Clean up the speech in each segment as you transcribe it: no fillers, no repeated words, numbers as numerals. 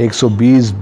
120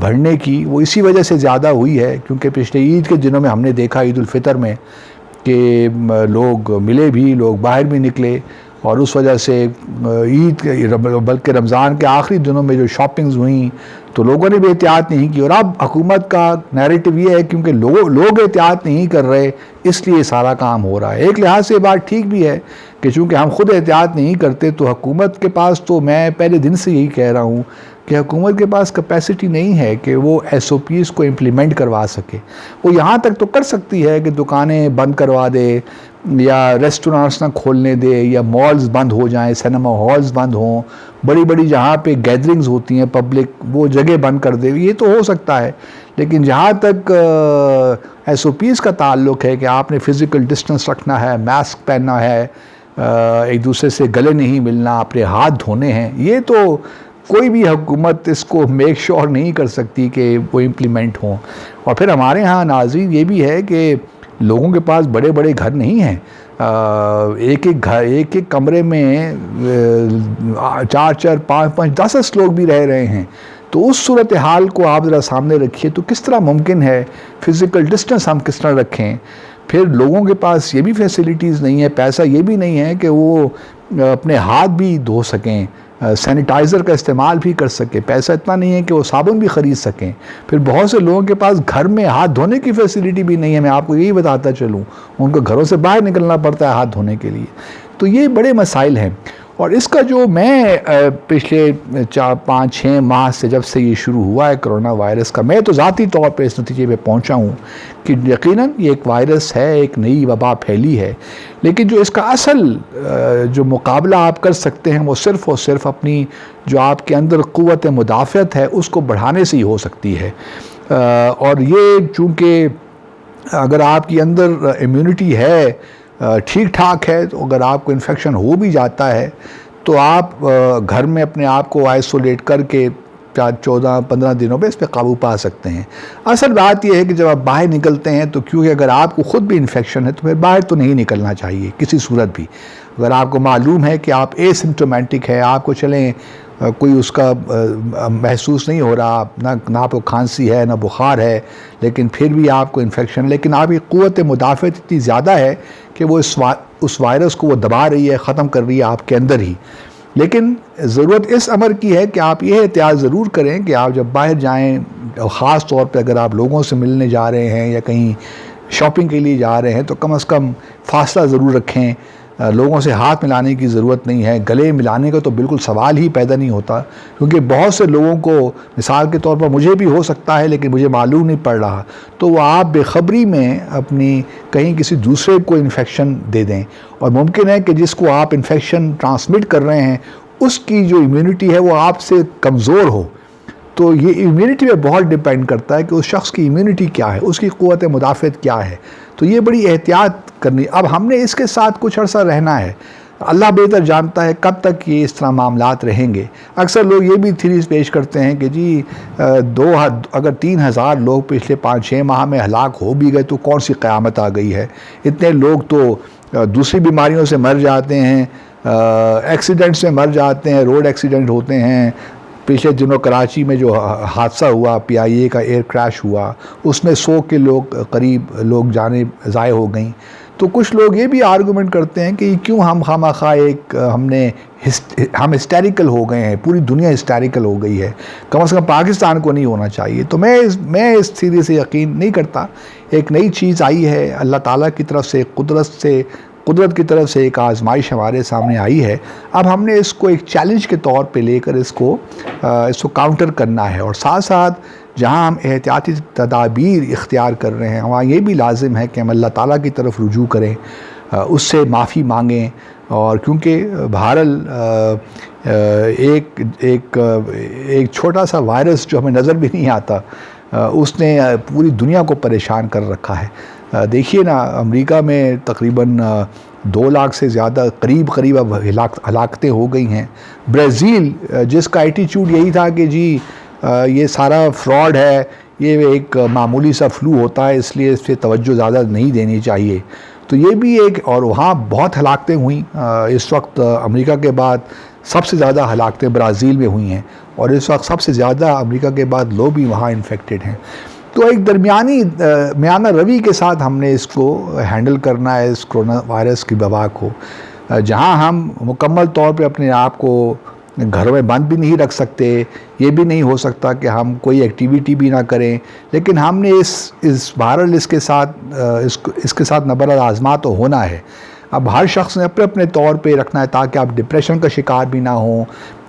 بڑھنے کی وہ اسی وجہ سے زیادہ ہوئی ہے کیونکہ پچھلے عید کے دنوں میں ہم نے دیکھا عید الفطر میں کہ لوگ ملے بھی، لوگ باہر بھی نکلے، اور اس وجہ سے عید بلکہ رمضان کے آخری دنوں میں جو شاپنگز ہوئیں تو لوگوں نے بھی احتیاط نہیں کی، اور اب حکومت کا نیریٹو یہ ہے کیونکہ لوگ احتیاط نہیں کر رہے اس لیے سارا کام ہو رہا ہے۔ ایک لحاظ سے یہ بات ٹھیک بھی ہے کہ چونکہ ہم خود احتیاط نہیں کرتے تو حکومت کے پاس، تو میں پہلے دن سے یہی کہہ رہا ہوں کہ حکومت کے پاس کیپیسٹی نہیں ہے کہ وہ ایس او پیز کو امپلیمنٹ کروا سکے۔ وہ یہاں تک تو کر سکتی ہے کہ دکانیں بند کروا دے یا ریسٹورانٹس نہ کھولنے دے یا مالز بند ہو جائیں، سینما ہالز بند ہوں، بڑی بڑی جہاں پہ گیدرنگز ہوتی ہیں پبلک وہ جگہ بند کر دے، یہ تو ہو سکتا ہے۔ لیکن جہاں تک ایس او پیز کا تعلق ہے کہ آپ نے فزیکل ڈسٹنس رکھنا ہے، ماسک پہننا ہے، ایک دوسرے سے گلے نہیں ملنا، اپنے ہاتھ دھونے ہیں، یہ تو کوئی بھی حکومت اس کو میک شور نہیں کر سکتی کہ وہ امپلیمنٹ ہوں۔ اور پھر ہمارے ہاں ناظرین یہ بھی ہے کہ لوگوں کے پاس بڑے بڑے گھر نہیں ہیں، ایک کمرے میں 4 5 10 لوگ بھی رہ رہے ہیں، تو اس صورتحال کو آپ ذرا سامنے رکھیے تو کس طرح ممکن ہے فزیکل ڈسٹنس ہم کس طرح رکھیں۔ پھر لوگوں کے پاس یہ بھی فیسلٹیز نہیں ہے، پیسہ یہ بھی نہیں ہے کہ وہ اپنے ہاتھ بھی دھو سکیں، سینیٹائزر کا استعمال بھی کر سکیں، پیسہ اتنا نہیں ہے کہ وہ صابن بھی خرید سکیں۔ پھر بہت سے لوگوں کے پاس گھر میں ہاتھ دھونے کی فیسلٹی بھی نہیں ہے، میں آپ کو یہی بتاتا چلوں، ان کو گھروں سے باہر نکلنا پڑتا ہے ہاتھ دھونے کے لیے۔ تو یہ بڑے مسائل ہیں، اور اس کا جو میں پچھلے 4 5 6 ماہ سے جب سے یہ شروع ہوا ہے کرونا وائرس کا، میں تو ذاتی طور پہ اس نتیجے پہ پہنچا ہوں کہ یقیناً یہ ایک وائرس ہے، ایک نئی وبا پھیلی ہے، لیکن جو اس کا اصل جو مقابلہ آپ کر سکتے ہیں وہ صرف اور صرف اپنی جو آپ کے اندر قوت مدافعت ہے اس کو بڑھانے سے ہی ہو سکتی ہے۔ اور یہ چونکہ اگر آپ کے اندر امیونٹی ہے، ٹھیک ٹھاک ہے، تو اگر آپ کو انفیکشن ہو بھی جاتا ہے تو آپ گھر میں اپنے آپ کو آئسولیٹ کر کے 14 15 دنوں پہ اس پہ قابو پا سکتے ہیں۔ اصل بات یہ ہے کہ جب آپ باہر نکلتے ہیں تو کیونکہ اگر آپ کو خود بھی انفیکشن ہے تو پھر باہر تو نہیں نکلنا چاہیے کسی صورت بھی۔ اگر آپ کو معلوم ہے کہ آپ اے سمپٹومیٹک ہے، آپ کو چلیں کوئی اس کا محسوس نہیں ہو رہا، نہ آپ کو کھانسی ہے نہ بخار ہے، لیکن پھر بھی آپ کو انفیکشن، لیکن آپ کی قوت مدافعت اتنی زیادہ ہے کہ وہ اس وائرس کو وہ دبا رہی ہے، ختم کر رہی ہے آپ کے اندر ہی۔ لیکن ضرورت اس امر کی ہے کہ آپ یہ احتیاط ضرور کریں کہ آپ جب باہر جائیں، خاص طور پہ اگر آپ لوگوں سے ملنے جا رہے ہیں یا کہیں شاپنگ کے لیے جا رہے ہیں تو کم از کم فاصلہ ضرور رکھیں، لوگوں سے ہاتھ ملانے کی ضرورت نہیں ہے، گلے ملانے کا تو بالکل سوال ہی پیدا نہیں ہوتا، کیونکہ بہت سے لوگوں کو مثال کے طور پر مجھے بھی ہو سکتا ہے لیکن مجھے معلوم نہیں پڑ رہا، تو وہ آپ بے خبری میں اپنی کہیں کسی دوسرے کو انفیکشن دے دیں، اور ممکن ہے کہ جس کو آپ انفیکشن ٹرانسمٹ کر رہے ہیں اس کی جو امیونٹی ہے وہ آپ سے کمزور ہو۔ تو یہ امیونٹی پہ بہت ڈیپینڈ کرتا ہے کہ اس شخص کی امیونٹی کیا ہے، اس کی قوت مدافعت کیا ہے، تو یہ بڑی احتیاط کرنی۔ اب ہم نے اس کے ساتھ کچھ عرصہ رہنا ہے، اللہ بہتر جانتا ہے کب تک یہ اس طرح معاملات رہیں گے۔ اکثر لوگ یہ بھی تھیریز پیش کرتے ہیں کہ جی اگر 3000 لوگ پچھلے 5 6 ماہ میں ہلاک ہو بھی گئے تو کون سی قیامت آ گئی ہے، اتنے لوگ تو دوسری بیماریوں سے مر جاتے ہیں، ایکسیڈنٹ سے مر جاتے ہیں، روڈ ایکسیڈنٹ ہوتے ہیں۔ پچھلے دنوں کراچی میں جو حادثہ ہوا، PIA کا ایئر کریش ہوا، اس میں 100 کے قریب لوگ جانیں ضائع ہو گئیں۔ تو کچھ لوگ یہ بھی آرگومنٹ کرتے ہیں کہ کیوں ہم خواہ ہم ہسٹیریکل ہو گئے ہیں، پوری دنیا ہسٹیریکل ہو گئی ہے، کم از کم پاکستان کو نہیں ہونا چاہیے۔ تو میں اس تھیوری سے یقین نہیں کرتا۔ ایک نئی چیز آئی ہے اللہ تعالیٰ کی طرف سے، قدرت کی طرف سے ایک آزمائش ہمارے سامنے آئی ہے، اب ہم نے اس کو ایک چیلنج کے طور پہ لے کر اس کو کاؤنٹر کرنا ہے، اور ساتھ ساتھ جہاں ہم احتیاطی تدابیر اختیار کر رہے ہیں وہاں یہ بھی لازم ہے کہ ہم اللہ تعالیٰ کی طرف رجوع کریں، اس سے معافی مانگیں، اور کیونکہ بہرحال ایک چھوٹا سا وائرس جو ہمیں نظر بھی نہیں آتا، اس نے پوری دنیا کو پریشان کر رکھا ہے۔ دیکھیے نا، امریکہ میں تقریباً 2 لاکھ سے زیادہ قریب اب ہلاکتیں ہو گئی ہیں۔ برازیل جس کا ایٹیچیوڈ یہی تھا کہ جی یہ سارا فراڈ ہے، یہ ایک معمولی سا فلو ہوتا ہے، اس لیے اس پہ توجہ زیادہ نہیں دینی چاہیے، تو یہ بھی ایک، اور وہاں بہت ہلاکتیں ہوئیں۔ اس وقت امریکہ کے بعد سب سے زیادہ ہلاکتیں برازیل میں ہوئی ہیں، اور اس وقت سب سے زیادہ امریکہ کے بعد لوگ بھی وہاں انفیکٹڈ ہیں۔ تو ایک درمیانی میانہ روی کے ساتھ ہم نے اس کو ہینڈل کرنا ہے، اس کرونا وائرس کی وبا کو، جہاں ہم مکمل طور پہ اپنے آپ کو گھروں میں بند بھی نہیں رکھ سکتے، یہ بھی نہیں ہو سکتا کہ ہم کوئی ایکٹیویٹی بھی نہ کریں، لیکن ہم نے بہرحال اس کے ساتھ نبرد آزما تو ہونا ہے۔ اب ہر شخص نے اپنے اپنے طور پہ رکھنا ہے تاکہ آپ ڈپریشن کا شکار بھی نہ ہوں،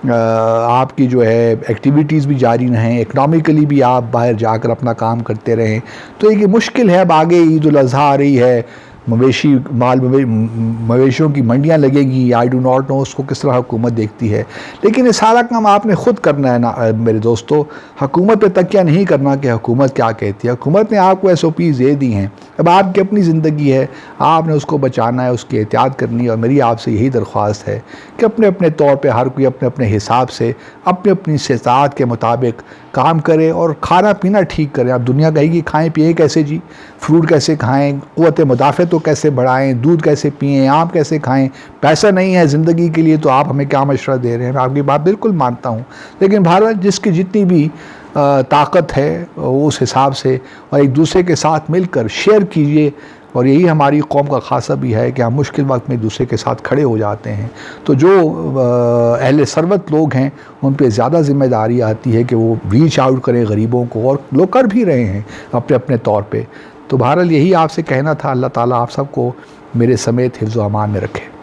آپ کی جو ہے ایکٹیویٹیز بھی جاری رہیں، اکنامکلی بھی آپ باہر جا کر اپنا کام کرتے رہیں۔ تو یہ مشکل ہے، اب آگے عید الاضحیٰ آ رہی ہے، مویشیوں کی منڈیاں لگے گی، آئی ڈو ناٹ نو اس کو کس طرح حکومت دیکھتی ہے، لیکن یہ سارا کام آپ نے خود کرنا ہے میرے دوستو۔ حکومت پہ تکیہ نہیں کرنا کہ حکومت کیا کہتی ہے، حکومت نے آپ کو SOPs دے دی ہیں، اب آپ کی اپنی زندگی ہے، آپ نے اس کو بچانا ہے، اس کی احتیاط کرنی ہے، اور میری آپ سے یہی درخواست ہے کہ اپنے اپنے طور پہ ہر کوئی اپنے اپنے حساب سے اپنی اپنی استطاعت کے مطابق کام کرے اور کھانا پینا ٹھیک کریں۔ اب دنیا کہے گی کھائیں پیئیں کیسے جی، فروٹ کیسے کھائیں، قوت مدافعت کو کیسے بڑھائیں، دودھ کیسے پئیں، آم کیسے کھائیں، پیسہ نہیں ہے زندگی کے لیے تو آپ ہمیں کیا مشورہ دے رہے ہیں؟ میں آپ کی بات بالکل مانتا ہوں، لیکن بھارت جس کی جتنی بھی طاقت ہے اس حساب سے اور ایک دوسرے کے ساتھ مل کر شیئر کیجئے، اور یہی ہماری قوم کا خاصہ بھی ہے کہ ہم مشکل وقت میں ایک دوسرے کے ساتھ کھڑے ہو جاتے ہیں۔ تو جو اہل ثروت لوگ ہیں ان پہ زیادہ ذمہ داری آتی ہے کہ وہ ریچ آؤٹ کریں غریبوں کو، اور لوگ کر بھی رہے ہیں اپنے اپنے طور پہ۔ تو بہرحال یہی آپ سے کہنا تھا، اللہ تعالیٰ آپ سب کو میرے سمیت حفظ و امان میں رکھے۔